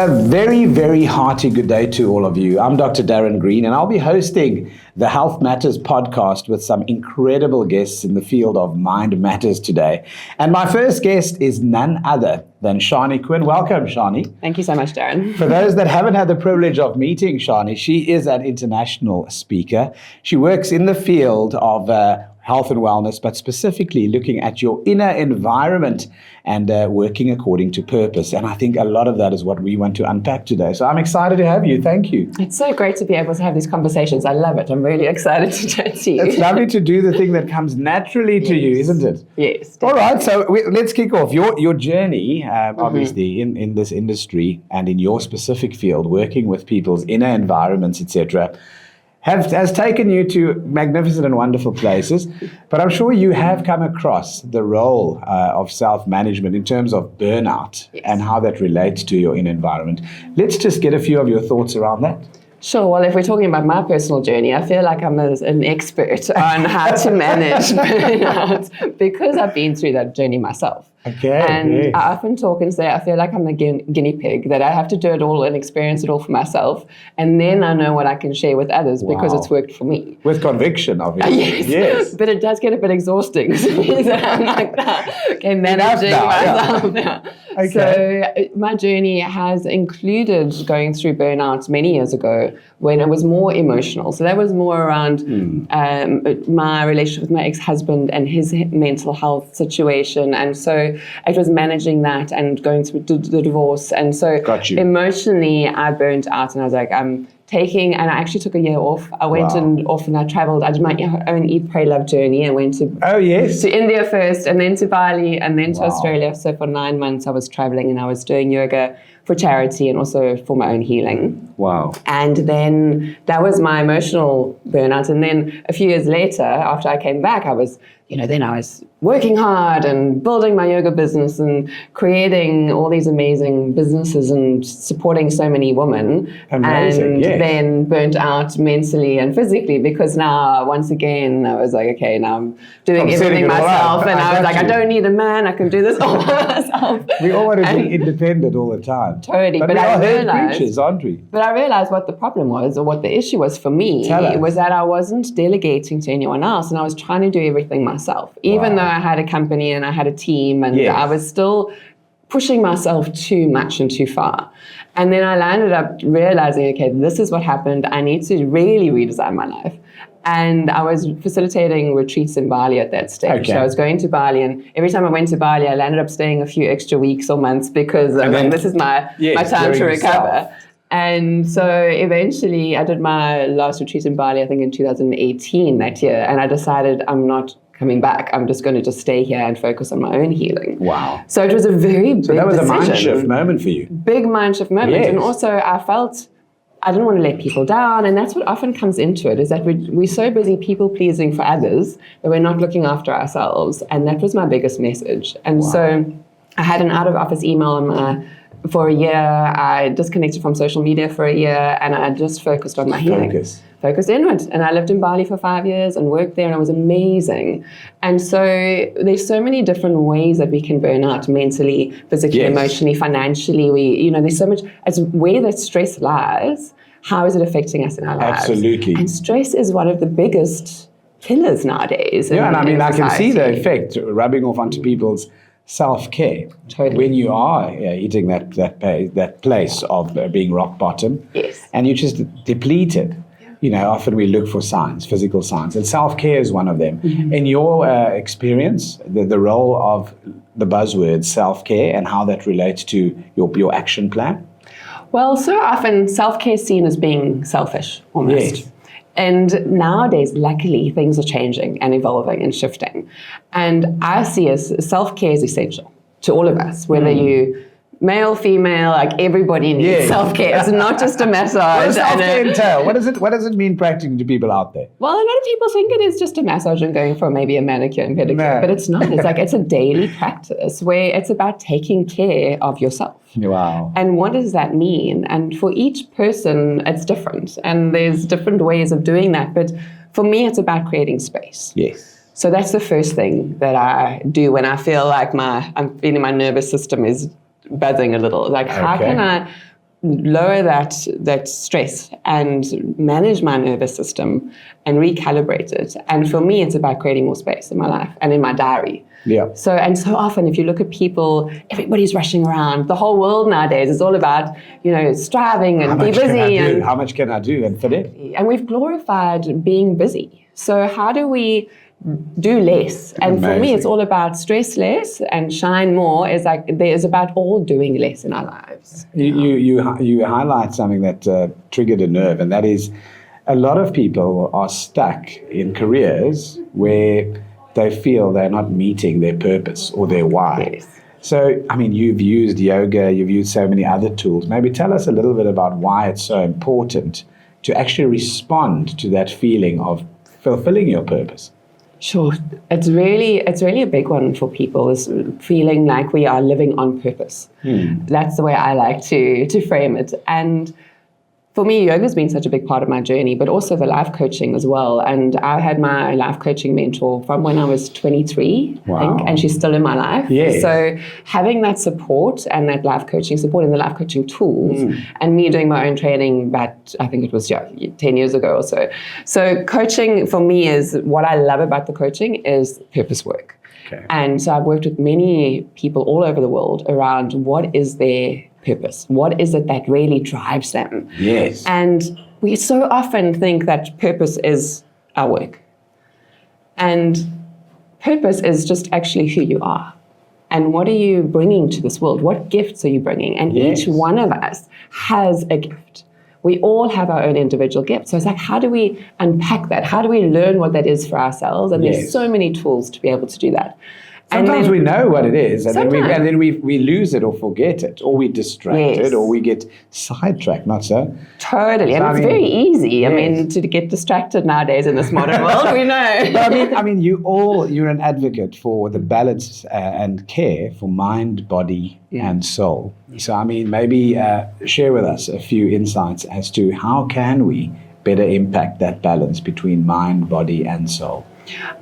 Very, very hearty good day to all of you. I'm Dr. Darren Green, and I'll be hosting the Health Matters podcast with some incredible guests in the field of mind matters today. And my first guest is none other than Sharni Quinn. Welcome, Sharni. Thank you so much, Darren. For those that haven't had the privilege of meeting Sharni, she is an international speaker. She works in the field of health and wellness, but specifically looking at your inner environment and working according to purpose. And I think a lot of that is what we want to unpack today. So I'm excited to have you. Thank you. It's so great to be able to have these conversations. I love it. I'm really excited to chat to you. It's lovely to do the thing that comes naturally to you, isn't it? Yes. Definitely. All right. So let's kick off. Your journey, obviously, in this industry and in your specific field, working with people's inner environments, etc., has taken you to magnificent and wonderful places, but I'm sure you have come across the role of self-management in terms of burnout and how that relates to your inner environment. Let's just get a few of your thoughts around that. Sure. Well, if we're talking about my personal journey, I feel like I'm an expert on how to manage burnout because I've been through that journey myself. Okay. And yes. I often talk and say I feel like I'm a guinea pig, that I have to do it all and experience it all for myself. And then I know what I can share with others because it's worked for me. With conviction, obviously. Yes. But it does get a bit exhausting. I'm like, okay, managing myself now. Okay. So my journey has included going through burnout many years ago when it was more emotional. So that was more around my relationship with my ex-husband and his mental health situation. And so it was managing that and going through the divorce. And so emotionally, I burnt out and I was like, and I actually took a year off. I went off and I traveled. I did my own Eat, Pray, Love journey. I went to India first and then to Bali and then to Australia. So for 9 months I was traveling and I was doing yoga for charity and also for my own healing. Wow. And then that was my emotional burnout. And then a few years later, after I came back, I was working hard and building my yoga business and creating all these amazing businesses and supporting so many women. Amazing, and then burnt out mentally and physically because now, once again, I was like, okay, now I'm doing everything myself. And I was like, I don't need a man. I can do this all by myself. We all want to be independent all the time. Totally. But we are herd creatures, aren't we? But I realized what the problem was, or what the issue was for me, was that I wasn't delegating to anyone else and I was trying to do everything myself. Even though I had a company and I had a team and I was still pushing myself too much and too far. And then I landed up realizing, okay, this is what happened. I need to really redesign my life. And I was facilitating retreats in Bali at that stage. Okay. So I was going to Bali, and every time I went to Bali, I landed up staying a few extra weeks or months because this is my time to recover. And so eventually I did my last retreat in Bali, I think in 2018 that year. And I decided I'm not coming back. I'm just going to stay here and focus on my own healing. Wow. So it was a very big decision. So that was a mind shift moment for you. Big mind shift moment. Yes. And also I felt I didn't want to let people down. And that's what often comes into it, is that we're so busy people pleasing for others that we're not looking after ourselves. And that was my biggest message. And so I had an out of office email for a year. I disconnected from social media for a year and I just focused on my healing. Focused inward. And I lived in Bali for 5 years and worked there and it was amazing. And so there's so many different ways that we can burn out mentally, physically, emotionally, financially. There's so much, it's where that stress lies. How is it affecting us in our lives? Absolutely. And stress is one of the biggest killers nowadays. And I mean, I can see the effect rubbing off onto people's self-care when you are hitting that place of being rock bottom. Yes. And you're just depleted. Often we look for signs, physical signs, and self-care is one of them. Mm-hmm. In your experience, the role of the buzzword self-care and how that relates to your action plan? Well, so often self-care is seen as being selfish, almost. Yes. And nowadays, luckily, things are changing and evolving and shifting. And I see as self-care is essential to all of us, whether you male, female, like everybody needs self-care. It's not just a massage. What does self-care entail? What does it mean practically to people out there? Well, a lot of people think it is just a massage and going for maybe a manicure and pedicure, but it's not. It's a daily practice where it's about taking care of yourself. Wow. And what does that mean? And for each person, it's different. And there's different ways of doing that. But for me, it's about creating space. Yes. So that's the first thing that I do when I feel like I'm feeling my nervous system is buzzing a little. Like, how can I lower that stress and manage my nervous system and recalibrate it. And for me, it's about creating more space in my life and in my diary. Yeah. So often, if you look at people, everybody's rushing around. The whole world nowadays is all about, striving and be busy. How much can I do and fit in? And we've glorified being busy. So how do we do less? And Amazing. For me, it's all about stress less and shine more. It's about all doing less in our lives. You highlight something that triggered a nerve, and that is a lot of people are stuck in careers where they feel they're not meeting their purpose or their why. Yes. So, you've used yoga, you've used so many other tools. Maybe tell us a little bit about why it's so important to actually respond to that feeling of fulfilling your purpose. Sure. It's really a big one for people, is feeling like we are living on purpose. That's the way I like to frame it. And for me, yoga has been such a big part of my journey, but also the life coaching as well. And I had my life coaching mentor from when I was 23, wow. I think, and she's still in my life. Yes. So having that support and that life coaching support and the life coaching tools, and me doing my own training back, I think it was 10 years ago or so. So coaching for me is, what I love about the coaching is purpose work. Okay. And so I've worked with many people all over the world around what is their purpose. What is it that really drives them? Yes. And we so often think that purpose is our work. And purpose is just actually who you are. And what are you bringing to this world? What gifts are you bringing? And each one of us has a gift. We all have our own individual gifts. So it's like, how do we unpack that? How do we learn what that is for ourselves? And there's so many tools to be able to do that. Sometimes we know what it is, and then we lose it or forget it, or we distracted, or we get sidetracked. Not so. Totally, and it's very easy. To get distracted nowadays in this modern world, we know. But you're an advocate for the balance and care for mind, body, and soul. So maybe share with us a few insights as to how can we better impact that balance between mind, body, and soul.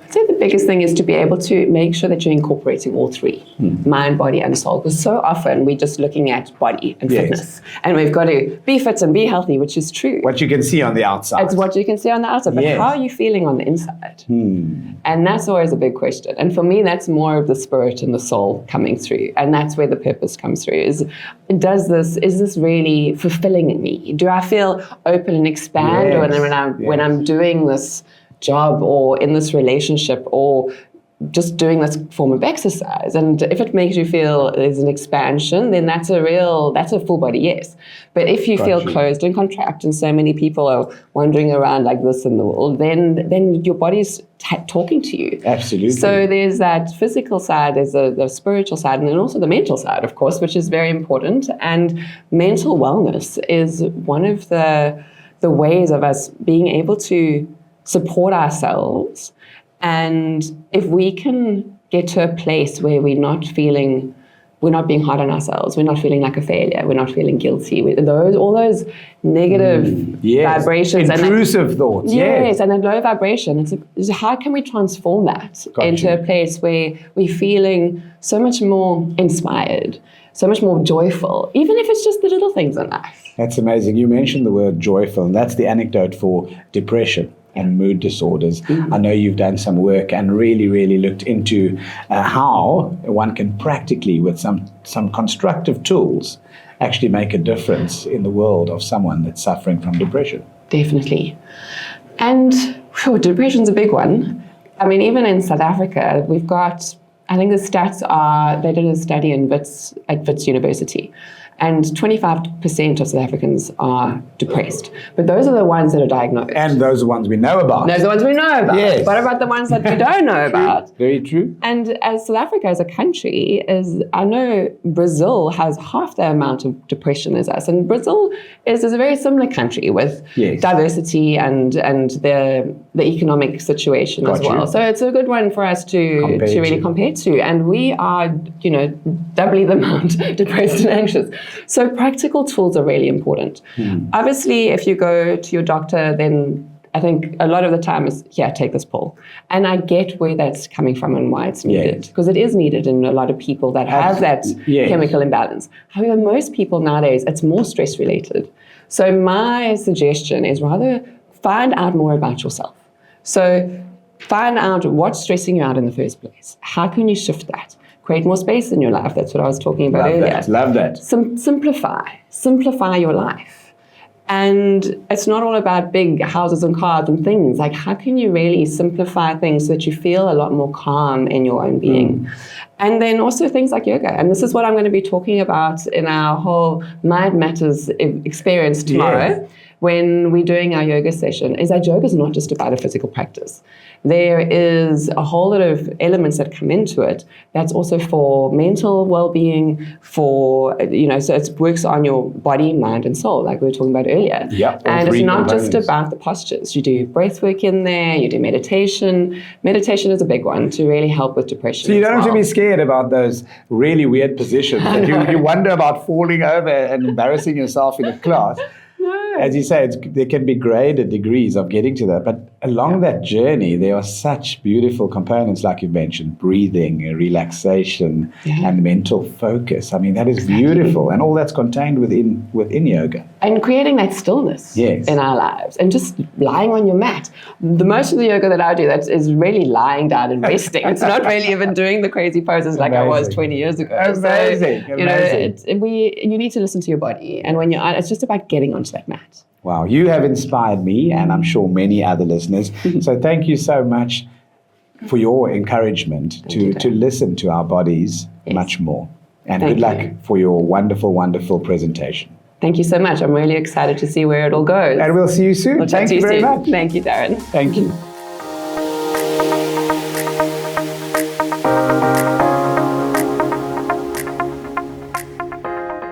I'd say the biggest thing is to be able to make sure that you're incorporating all three, mind, body, and soul. Because so often we're just looking at body and fitness. And we've got to be fit and be healthy, which is true. What you can see on the outside. It's what you can see on the outside. But how are you feeling on the inside? And that's always a big question. And for me, that's more of the spirit and the soul coming through. And that's where the purpose comes through. Is this really fulfilling me? Do I feel open and expand when I'm doing this job or in this relationship or just doing this form of exercise? And if it makes you feel there's an expansion, then that's a full body yes. But if you feel closed and contract and so many people are wandering around like this in the world, then your body's talking to you. Absolutely. So there's that physical side, there's the spiritual side, and then also the mental side, of course, which is very important. And mental wellness is one of the ways of us being able to support ourselves. And if we can get to a place where we're not being hard on ourselves, we're not feeling like a failure, we're not feeling guilty, all those negative vibrations, intrusive thoughts, and a low vibration. It's how can we transform that into a place where we're feeling so much more inspired, so much more joyful, even if it's just the little things in life. That's amazing. You mentioned the word joyful, and that's the anecdote for depression and mood disorders. I know you've done some work and really, really looked into how one can practically, with some constructive tools, actually make a difference in the world of someone that's suffering from depression. Definitely. And depression's a big one. Even in South Africa, we've got, I think the stats are, they did a study at Wits University, and 25% of South Africans are depressed. But those are the ones that are diagnosed. And those are the ones we know about. Those are the ones we know about. Yes. What about the ones that we don't know about? Very true. And as South Africa as a country, I know Brazil has half the amount of depression as us. And Brazil is a very similar country with diversity and the economic situation as well. So it's a good one for us to really compare to. And we are, doubly the amount depressed and anxious. So practical tools are really important. Obviously, if you go to your doctor, then I think a lot of the time is, here, take this pill. And I get where that's coming from and why it's needed. Because it is needed in a lot of people that have that chemical imbalance. However, most people nowadays, it's more stress related. So my suggestion is rather find out more about yourself. So find out what's stressing you out in the first place. How can you shift that? Create more space in your life. That's what I was talking about earlier. Love that. Simplify your life. And it's not all about big houses and cars and things. Like, how can you really simplify things so that you feel a lot more calm in your own being? And then also things like yoga. And this is what I'm going to be talking about in our whole Mind Matters experience tomorrow when we're doing our yoga session, is that yoga is not just about a physical practice. There is a whole lot of elements that come into it that's also for mental well-being, for, so it works on your body, mind, and soul, like we were talking about earlier. Yeah, and it's not just about the postures. You do breath work in there, you do meditation. Meditation is a big one to really help with depression. So you don't have to be scared about those really weird positions that you wonder about falling over and embarrassing yourself in a class. As you say, there can be graded degrees of getting to that. But along that journey, there are such beautiful components, like you mentioned, breathing, relaxation, and mental focus. I mean, that is beautiful. And all that's contained within yoga. And creating that stillness in our lives and just lying on your mat. The most of the yoga that I do, that is really lying down and resting. It's not really even doing the crazy poses like I was 20 years ago. Amazing. You need to listen to your body. And when it's just about getting onto that mat. Wow, you have inspired me and I'm sure many other listeners. So thank you so much for your encouragement to listen to our bodies much more. And good luck for your wonderful, wonderful presentation. Thank you so much. I'm really excited to see where it all goes. And we'll see you soon. Thank you very much. Thank you, Darren. Thank you.